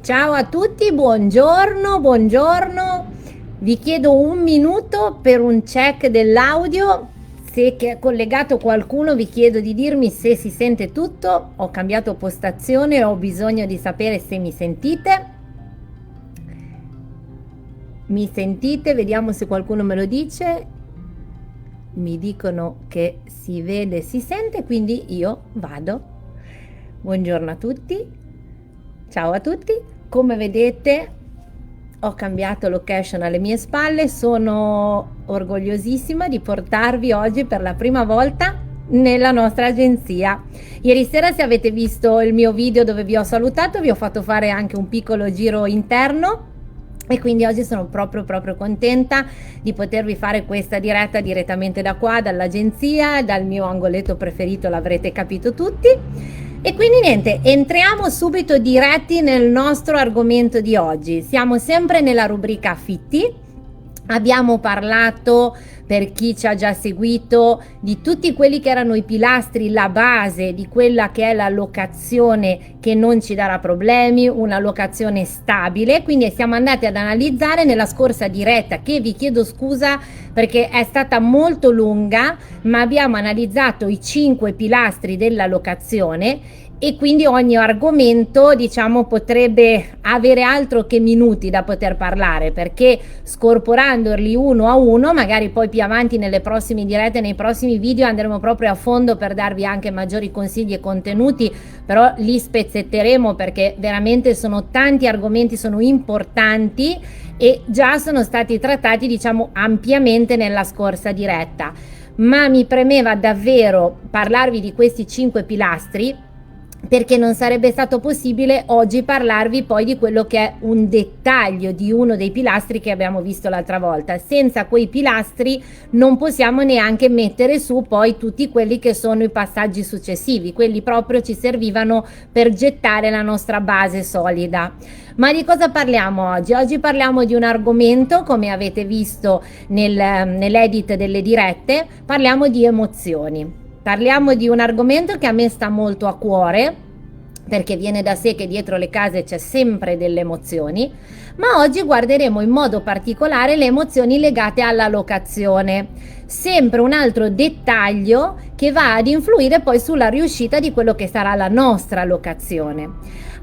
Ciao a tutti, buongiorno, buongiorno. Vi chiedo un minuto per un check dell'audio. Se è collegato qualcuno, vi chiedo di dirmi se si sente tutto. Ho cambiato postazione, ho bisogno di sapere se mi sentite. Mi sentite? Vediamo se qualcuno me lo dice. Mi dicono che si vede, si sente, quindi io vado. Buongiorno a tutti. Ciao a tutti. Come vedete ho cambiato location alle mie spalle, sono orgogliosissima di portarvi oggi per la prima volta nella nostra agenzia. Ieri sera, se avete visto il mio video dove vi ho salutato, vi ho fatto fare anche un piccolo giro interno e quindi oggi sono proprio contenta di potervi fare questa diretta direttamente da qua, dall'agenzia, dal mio angoletto preferito, l'avrete capito tutti. E quindi niente, entriamo subito diretti nel nostro argomento di oggi. Siamo sempre nella rubrica affitti. Abbiamo parlato, per chi ci ha già seguito, di tutti quelli che erano i pilastri, la base di quella che è la locazione che non ci darà problemi, una locazione stabile. Quindi siamo andati ad analizzare nella scorsa diretta, che vi chiedo scusa perché è stata molto lunga, ma abbiamo analizzato i 5 pilastri della locazione e quindi ogni argomento, diciamo, potrebbe avere altro che minuti da poter parlare, perché scorporandoli uno a uno, magari poi più avanti nelle prossime dirette, nei prossimi video andremo proprio a fondo per darvi anche maggiori consigli e contenuti, però li spezzetteremo perché veramente sono tanti argomenti, sono importanti e già sono stati trattati, diciamo, ampiamente nella scorsa diretta, ma mi premeva davvero parlarvi di questi 5 pilastri perché non sarebbe stato possibile oggi parlarvi poi di quello che è un dettaglio di uno dei pilastri che abbiamo visto l'altra volta. Senza quei pilastri non possiamo neanche mettere su poi tutti quelli che sono i passaggi successivi, quelli proprio ci servivano per gettare la nostra base solida. Ma di cosa parliamo oggi? Oggi parliamo di un argomento, come avete visto nell'edit delle dirette, parliamo di emozioni. Parliamo di un argomento che a me sta molto a cuore, perché viene da sé che dietro le case c'è sempre delle emozioni, ma oggi guarderemo in modo particolare le emozioni legate alla locazione. Sempre un altro dettaglio che va ad influire poi sulla riuscita di quello che sarà la nostra locazione.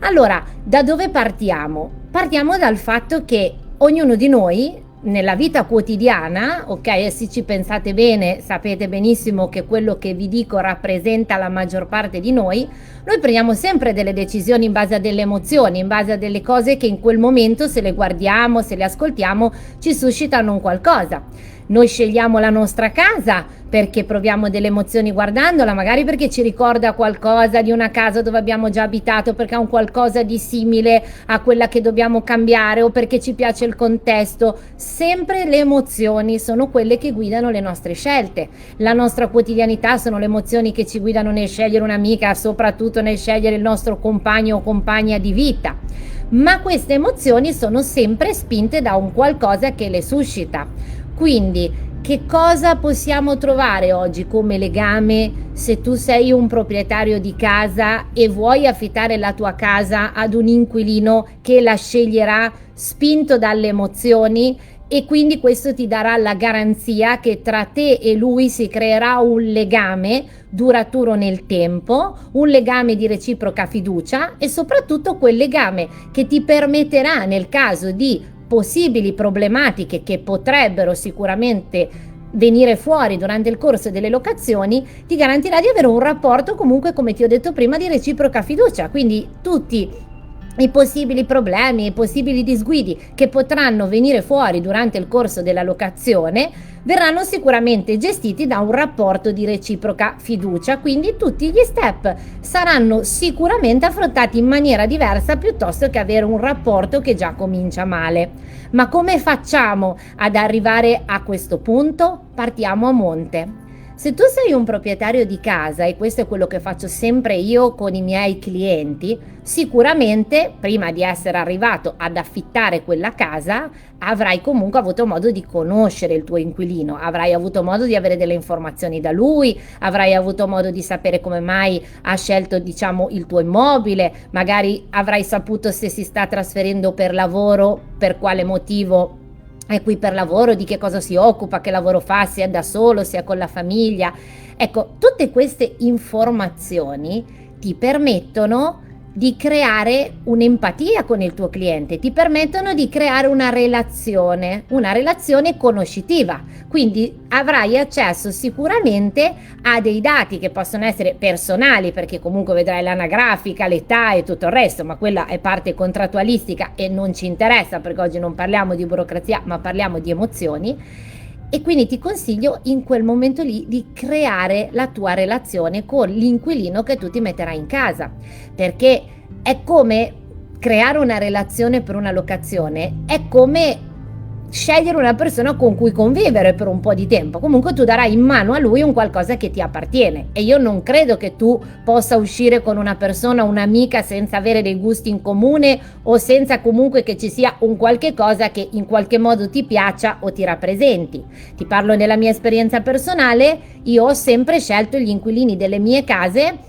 Allora, da dove partiamo? Partiamo dal fatto che ognuno di noi nella vita quotidiana, ok, e se ci pensate bene sapete benissimo che quello che vi dico rappresenta la maggior parte di noi prendiamo sempre delle decisioni in base a delle emozioni, in base a delle cose che in quel momento, se le guardiamo, se le ascoltiamo, ci suscitano un qualcosa. Noi scegliamo la nostra casa perché proviamo delle emozioni guardandola, magari perché ci ricorda qualcosa di una casa dove abbiamo già abitato, perché ha un qualcosa di simile a quella che dobbiamo cambiare o perché ci piace il contesto. Sempre le emozioni sono quelle che guidano le nostre scelte. La nostra quotidianità sono le emozioni che ci guidano nel scegliere un'amica, soprattutto nel scegliere il nostro compagno o compagna di vita. Ma queste emozioni sono sempre spinte da un qualcosa che le suscita. Quindi, che cosa possiamo trovare oggi come legame se tu sei un proprietario di casa e vuoi affittare la tua casa ad un inquilino che la sceglierà spinto dalle emozioni, e quindi questo ti darà la garanzia che tra te e lui si creerà un legame duraturo nel tempo, un legame di reciproca fiducia e soprattutto quel legame che ti permetterà, nel caso di possibili problematiche che potrebbero sicuramente venire fuori durante il corso delle locazioni, ti garantirà di avere un rapporto comunque, come ti ho detto prima, di reciproca fiducia. Quindi tutti i possibili problemi, i possibili disguidi che potranno venire fuori durante il corso della locazione verranno sicuramente gestiti da un rapporto di reciproca fiducia, quindi tutti gli step saranno sicuramente affrontati in maniera diversa piuttosto che avere un rapporto che già comincia male. Ma come facciamo ad arrivare a questo punto? Partiamo a monte. Se tu sei un proprietario di casa, e questo è quello che faccio sempre io con i miei clienti, sicuramente prima di essere arrivato ad affittare quella casa avrai comunque avuto modo di conoscere il tuo inquilino, avrai avuto modo di avere delle informazioni da lui, avrai avuto modo di sapere come mai ha scelto, diciamo, il tuo immobile, magari avrai saputo se si sta trasferendo per lavoro, per quale motivo è qui per lavoro, di che cosa si occupa, che lavoro fa, se è da solo, se è con la famiglia. Ecco, tutte queste informazioni ti permettono di creare un'empatia con il tuo cliente, ti permettono di creare una relazione conoscitiva. Quindi avrai accesso sicuramente a dei dati che possono essere personali, perché comunque vedrai l'anagrafica, l'età e tutto il resto, ma quella è parte contrattualistica e non ci interessa, perché oggi non parliamo di burocrazia, ma parliamo di emozioni. E quindi ti consiglio in quel momento lì di creare la tua relazione con l'inquilino che tu ti metterai in casa, perché è come creare una relazione per una locazione, è come scegliere una persona con cui convivere per un po' di tempo. Comunque tu darai in mano a lui un qualcosa che ti appartiene, e io non credo che tu possa uscire con una persona, un'amica, senza avere dei gusti in comune o senza comunque che ci sia un qualche cosa che in qualche modo ti piaccia o ti rappresenti. Ti parlo della mia esperienza personale. Io ho sempre scelto gli inquilini delle mie case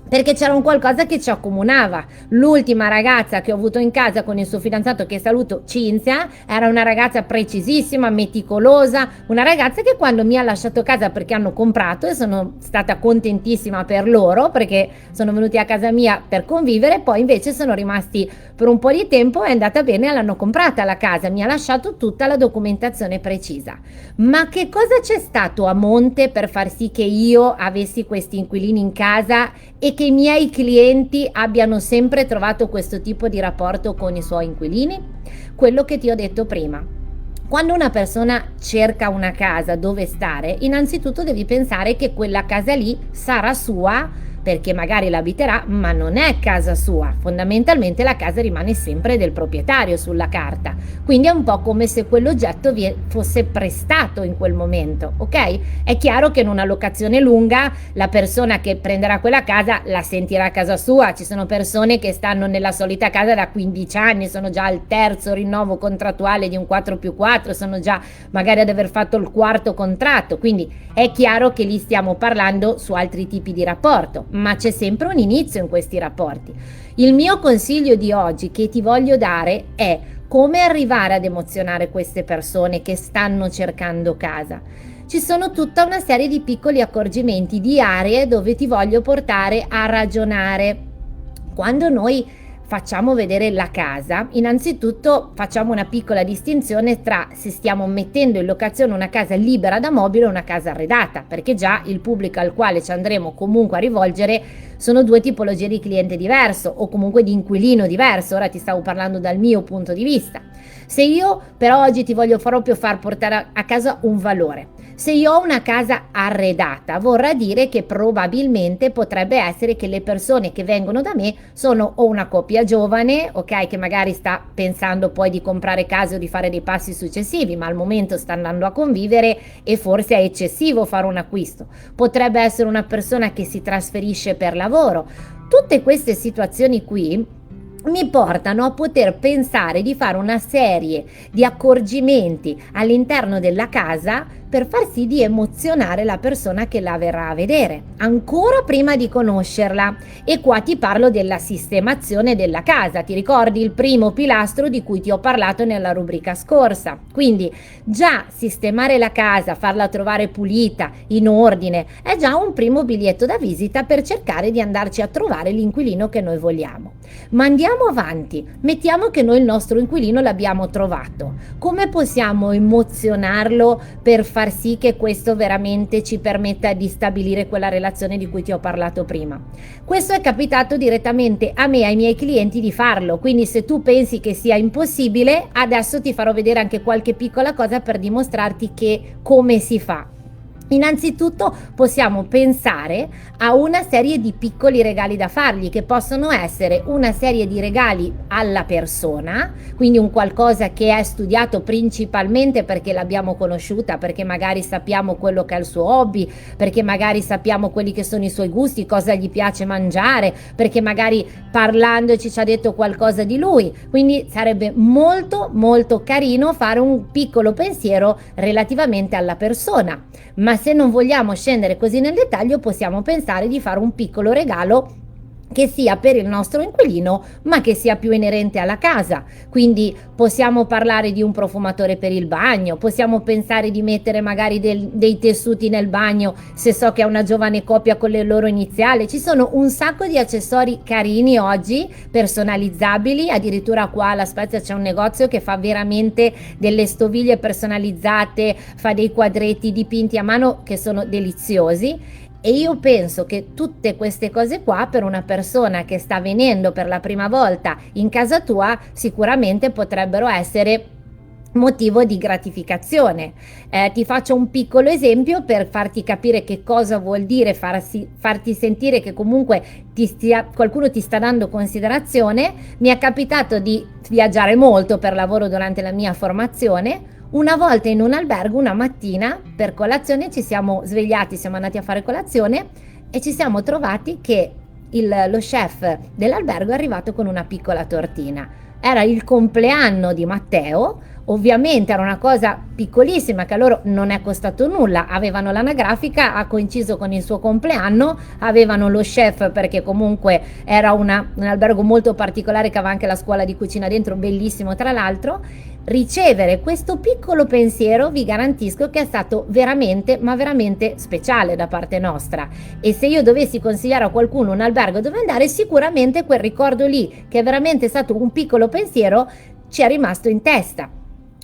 perché c'era un qualcosa che ci accomunava. L'ultima ragazza che ho avuto in casa con il suo fidanzato, che saluto, Cinzia, era una ragazza precisissima, meticolosa, una ragazza che quando mi ha lasciato casa perché hanno comprato, e sono stata contentissima per loro perché sono venuti a casa mia per convivere, poi invece sono rimasti per un po' di tempo, è andata bene, l'hanno comprata la casa, mi ha lasciato tutta la documentazione precisa. Ma che cosa c'è stato a monte per far sì che io avessi questi inquilini in casa e che i miei clienti abbiano sempre trovato questo tipo di rapporto con i suoi inquilini? Quello che ti ho detto prima. Quando una persona cerca una casa dove stare, innanzitutto devi pensare che quella casa lì sarà sua, perché magari l'abiterà, ma non è casa sua. Fondamentalmente la casa rimane sempre del proprietario sulla carta, quindi è un po' come se quell'oggetto fosse prestato in quel momento, ok? È chiaro che in una locazione lunga la persona che prenderà quella casa la sentirà casa sua. Ci sono persone che stanno nella solita casa da 15 anni, sono già al terzo rinnovo contrattuale di un 4+4, sono già magari ad aver fatto il quarto contratto, quindi è chiaro che lì stiamo parlando su altri tipi di rapporto, ma c'è sempre un inizio in questi rapporti. Il mio consiglio di oggi che ti voglio dare è come arrivare ad emozionare queste persone che stanno cercando casa. Ci sono tutta una serie di piccoli accorgimenti, di aree dove ti voglio portare a ragionare. Quando noi facciamo vedere la casa, innanzitutto facciamo una piccola distinzione tra se stiamo mettendo in locazione una casa libera da mobile o una casa arredata, perché già il pubblico al quale ci andremo comunque a rivolgere sono due tipologie di cliente diverso o comunque di inquilino diverso. Ora ti stavo parlando dal mio punto di vista. Se io però oggi ti voglio proprio far portare a casa un valore, se io ho una casa arredata, vorrà dire che probabilmente potrebbe essere che le persone che vengono da me sono o una coppia giovane, ok, che magari sta pensando poi di comprare casa o di fare dei passi successivi, ma al momento sta andando a convivere e forse è eccessivo fare un acquisto. Potrebbe essere una persona che si trasferisce per lavoro. Tutte queste situazioni qui mi portano a poter pensare di fare una serie di accorgimenti all'interno della casa per far sì di emozionare la persona che la verrà a vedere, ancora prima di conoscerla. E qua ti parlo della sistemazione della casa. Ti ricordi il primo pilastro di cui ti ho parlato nella rubrica scorsa? Quindi già sistemare la casa, farla trovare pulita, in ordine, è già un primo biglietto da visita per cercare di andarci a trovare l'inquilino che noi vogliamo. Ma andiamo avanti, mettiamo che noi il nostro inquilino l'abbiamo trovato. Come possiamo emozionarlo per far sì che questo veramente ci permetta di stabilire quella relazione di cui ti ho parlato prima? Questo è capitato direttamente a me e ai miei clienti di farlo, quindi se tu pensi che sia impossibile, adesso ti farò vedere anche qualche piccola cosa per dimostrarti che come si fa. Innanzitutto possiamo pensare a una serie di piccoli regali da fargli, che possono essere una serie di regali alla persona, quindi un qualcosa che è studiato principalmente perché l'abbiamo conosciuta, perché magari sappiamo quello che è il suo hobby, perché magari sappiamo quelli che sono i suoi gusti, cosa gli piace mangiare, perché magari parlandoci ci ha detto qualcosa di lui. Quindi sarebbe molto molto carino fare un piccolo pensiero relativamente alla persona. Ma se non vogliamo scendere così nel dettaglio, possiamo pensare di fare un piccolo regalo che sia per il nostro inquilino, ma che sia più inerente alla casa. Quindi possiamo parlare di un profumatore per il bagno, possiamo pensare di mettere magari dei tessuti nel bagno se so che è una giovane coppia con le loro iniziali. Ci sono un sacco di accessori carini oggi, personalizzabili. Addirittura qua alla Spezia c'è un negozio che fa veramente delle stoviglie personalizzate, fa dei quadretti dipinti a mano che sono deliziosi. E io penso che tutte queste cose qua, per una persona che sta venendo per la prima volta in casa tua, sicuramente potrebbero essere motivo di gratificazione. Ti faccio un piccolo esempio per farti capire che cosa vuol dire farti sentire che comunque qualcuno ti sta dando considerazione. Mi è capitato di viaggiare molto per lavoro durante la mia formazione. Una volta in un albergo, una mattina, per colazione ci siamo svegliati, siamo andati a fare colazione e ci siamo trovati che lo chef dell'albergo è arrivato con una piccola tortina. Era il compleanno di Matteo, ovviamente era una cosa piccolissima che a loro non è costato nulla, avevano l'anagrafica, ha coinciso con il suo compleanno, avevano lo chef perché comunque era un albergo molto particolare che aveva anche la scuola di cucina dentro, bellissimo tra l'altro. Ricevere questo piccolo pensiero vi garantisco che è stato veramente, ma veramente speciale da parte nostra. E se io dovessi consigliare a qualcuno un albergo dove andare, sicuramente quel ricordo lì, che è veramente stato un piccolo pensiero, ci è rimasto in testa.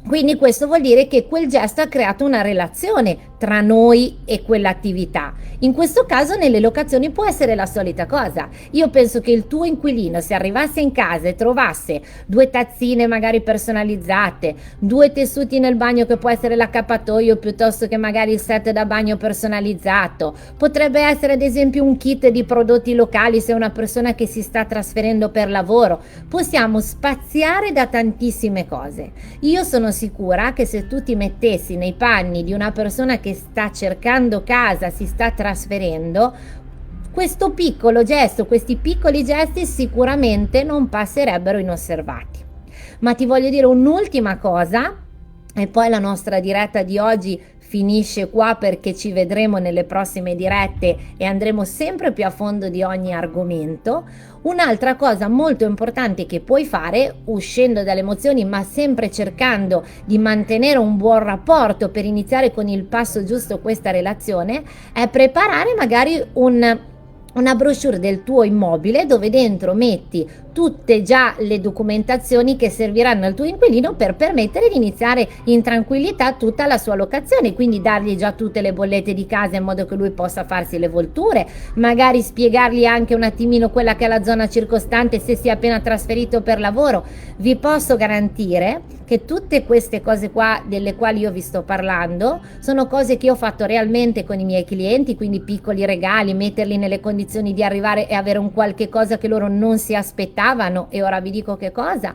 Quindi questo vuol dire che quel gesto ha creato una relazione tra noi e quell'attività. In questo caso nelle locazioni può essere la solita cosa. Io penso che il tuo inquilino, se arrivasse in casa e trovasse 2 tazzine magari personalizzate, 2 tessuti nel bagno che può essere l'accappatoio piuttosto che magari il set da bagno personalizzato, potrebbe essere ad esempio un kit di prodotti locali se è una persona che si sta trasferendo per lavoro. Possiamo spaziare da tantissime cose. Io sono sicura che se tu ti mettessi nei panni di una persona che sta cercando casa, si sta trasferendo, questo piccolo gesto, questi piccoli gesti sicuramente non passerebbero inosservati. Ma ti voglio dire un'ultima cosa e poi la nostra diretta di oggi finisce qua, perché ci vedremo nelle prossime dirette e andremo sempre più a fondo di ogni argomento. Un'altra cosa molto importante che puoi fare, uscendo dalle emozioni ma sempre cercando di mantenere un buon rapporto per iniziare con il passo giusto questa relazione, è preparare magari una brochure del tuo immobile dove dentro metti tutte già le documentazioni che serviranno al tuo inquilino per permettere di iniziare in tranquillità tutta la sua locazione, quindi dargli già tutte le bollette di casa in modo che lui possa farsi le volture, magari spiegargli anche un attimino quella che è la zona circostante se si è appena trasferito per lavoro. Vi posso garantire che tutte queste cose qua delle quali io vi sto parlando sono cose che io ho fatto realmente con i miei clienti, quindi piccoli regali, metterli nelle condizioni di arrivare e avere un qualche cosa che loro non si aspettavano. E ora vi dico che cosa.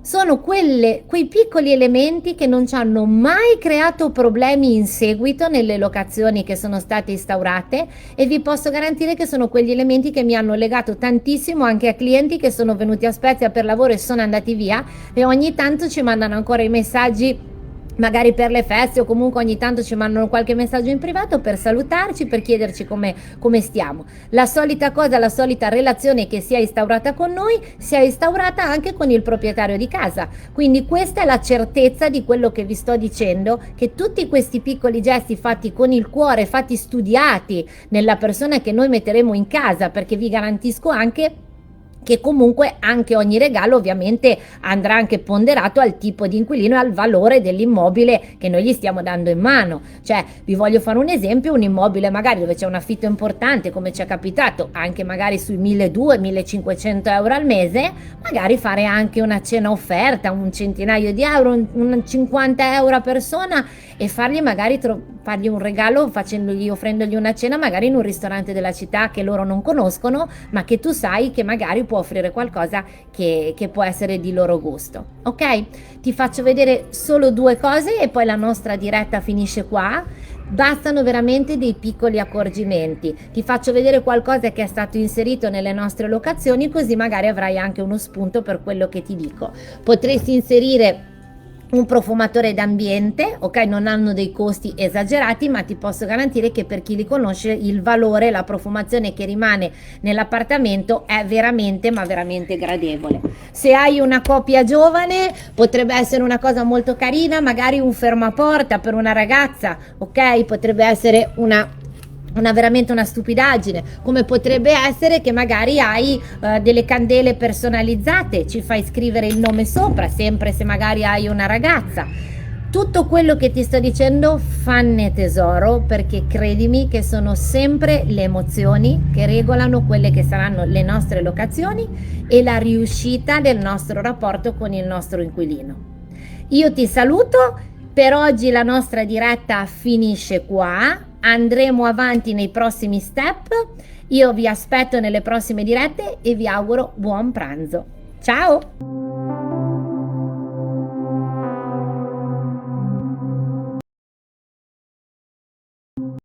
Sono quei piccoli elementi che non ci hanno mai creato problemi in seguito nelle locazioni che sono state instaurate, e vi posso garantire che sono quegli elementi che mi hanno legato tantissimo anche a clienti che sono venuti a Spezia per lavoro e sono andati via, e ogni tanto ci mandano ancora i messaggi magari per le feste, o comunque ogni tanto ci mandano qualche messaggio in privato per salutarci, per chiederci come stiamo. La solita cosa, la solita relazione che si è instaurata con noi si è instaurata anche con il proprietario di casa. Quindi questa è la certezza di quello che vi sto dicendo, che tutti questi piccoli gesti fatti con il cuore, fatti studiati nella persona che noi metteremo in casa, perché vi garantisco anche che comunque anche ogni regalo ovviamente andrà anche ponderato al tipo di inquilino e al valore dell'immobile che noi gli stiamo dando in mano. Cioè, vi voglio fare un esempio: un immobile magari dove c'è un affitto importante, come ci è capitato, anche magari sui 1.200-1.500 euro al mese, magari fare anche una cena offerta, un centinaio di euro, un 50 euro a persona, e fargli magari fargli un regalo offrendogli una cena magari in un ristorante della città che loro non conoscono, ma che tu sai che magari può offrire qualcosa che può essere di loro gusto. Ok? Ti faccio vedere solo 2 cose e poi la nostra diretta finisce qua. Bastano veramente dei piccoli accorgimenti. Ti faccio vedere qualcosa che è stato inserito nelle nostre locazioni, così magari avrai anche uno spunto per quello che ti dico. Potresti inserire un profumatore d'ambiente, ok? Non hanno dei costi esagerati, ma ti posso garantire che per chi li conosce il valore, la profumazione che rimane nell'appartamento è veramente, ma veramente gradevole. Se hai una coppia giovane, potrebbe essere una cosa molto carina, magari un fermaporta per una ragazza, ok? Potrebbe essere veramente una stupidaggine, come potrebbe essere che magari hai delle candele personalizzate, ci fai scrivere il nome sopra, sempre se magari hai una ragazza. Tutto quello che ti sto dicendo fanne tesoro, perché credimi che sono sempre le emozioni che regolano quelle che saranno le nostre locazioni e la riuscita del nostro rapporto con il nostro inquilino. Io ti saluto, per oggi la nostra diretta finisce qua. Andremo avanti nei prossimi step. Io vi aspetto nelle prossime dirette e vi auguro buon pranzo. Ciao!